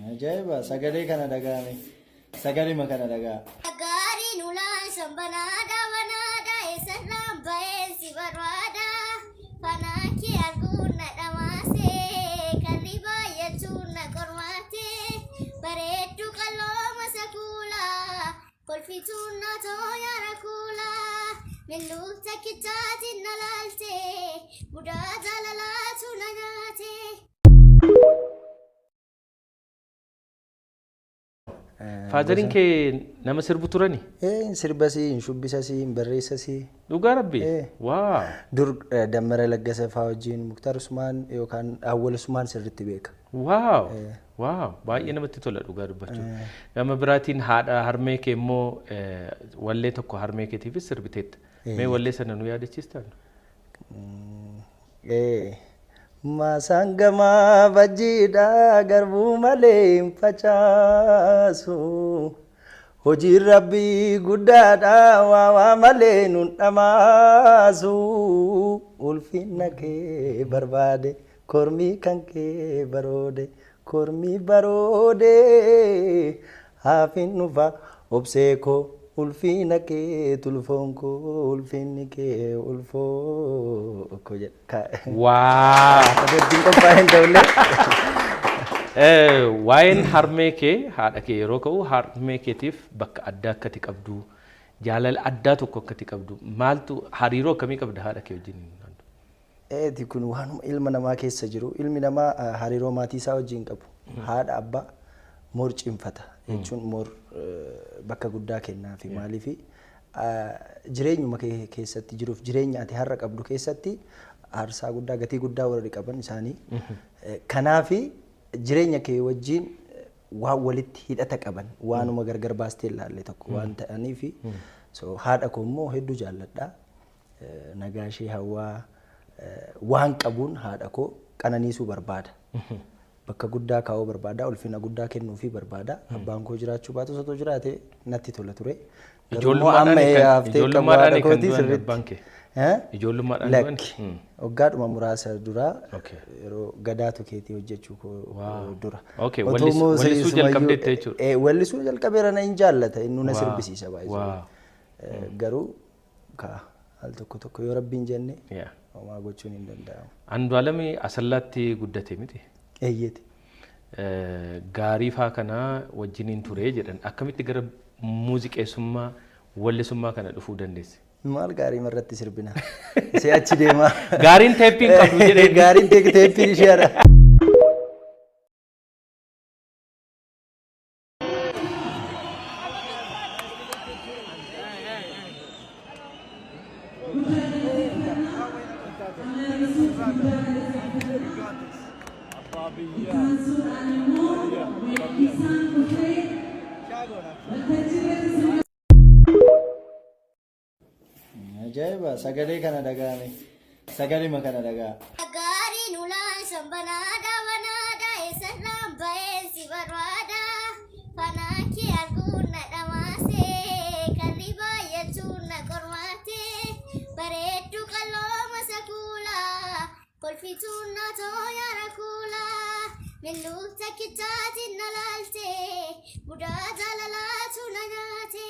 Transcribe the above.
Ajaiba, sagalee kana dhaga'ame. Sagalee makana dhagaa. Gaarii nulaan shambanaadha wanaadha eessarraan ba'een si barbaada. Fanaakii arguun na dhamaase kan baay'achuun na qormaate. Bareedduu qalloo masa kuulaa kolfituun na tooyaara kuulaa. Milluu takkichaatiin na laalte budaa jaalalaatu na nyaate. Faadariin kee nama sirbu turani? Sirbasii, shubbisasii, barreessasii. Dhugaa rabbi? Waa. Dur Dammara Laggasa fa'aa wajjin Muktaar Usmaan yookaan Awwal Usmaan sirriitti beeka. Waaw. Waaw. Baay'ee namatti tola dhugaa dubbachuun. Gama biraatiin haadha harmee kee immoo wallee tokko harmee keetiifis sirbiteetta. Mee wallee sana nu yaadachiistaan? Masangama bajida garbuu malee hin facaasu. Hojii rabbii guddaadha waa malee nun dhamaasu. Ulfina kee barbaade kormii kan kee baroode kormii baroode. Haafin nufa obsee koo ulfina kee tulfoon koo ulfinni kee ulfoo koo jedha. Waa. Adeemsiin qophaa'een ta'ullee. Waa'een harmee kee haadha kee yeroo ka'u harmee keetiif bakka addaa akkati qabdu jaalala addaa tokko akkati qabdu maaltu hariiroo akkamii qabda haadha kee wajjin? Eeti kun waanuma ilma namaa keessa jiru ilmi namaa hariiroo maatii isaa wajjin qabu haadha abbaa moor cimfata jechuun moor bakka guddaa kennaa fi maaliif jireenyuma keessatti jiruuf jireenya ati har'a qabdu keessatti aarsaa guddaa gatii guddaa warri qaban isaanii kanaaf jireenya kee wajjin waan walitti hidhata qaban waanuma gargar baastee ilaalle tokko waan ta'aniif so haadha koo immoo hedduu jaalladha nagaashee hawaa waan qabuun haadha koo qananiisuu barbaada. Bakka guddaa kaa'uu barbaada ulfina guddaa kennuu fi barbaada abbaan koo jiraachuu baatu osoo jiraate natti tola ture. Ijoollummaadhaan kan sirriitti. Ijoollummaadhaan lakki waggaadhuma muraasa dura yeroo gadaatu keetii hojjechuu koo dura. Wallisuu jalqabdeetta jechuudha. Wallisuu jalqabeera na hin jaallata inni na sirbisiisa baay'ee. Garuu al tokko yoo rabbiin jenne homaa gochuun hin danda'amu. Andu'aalami Asallaatti guddate miti? Eeyyeti. Gaarii faa kana wajjiniin ture jedhan akkamitti gara muuziqeessummaa wallisummaa kana dhufuu dandeesse? Maal gaarii marratti sirbina? Isee achi deema. Gaariin teeppiin qabdu jedhee. Gaariin teeppiin isheedha. Ajaiba, sagalee kana dhaga'ame. Sagalee makana dhagaa. Gaarii nulaan shambanaadha wanaadha eessarraan ba'een si barbaada. Fanaakii arguun na dhamaase kan baay'achuun na qormaate. Bareedduu qalloo masa kuulaa kolfituun na tooyaara kuulaa. Milluu takkichaatiin na laalte budaa jaalalaatu na nyaate.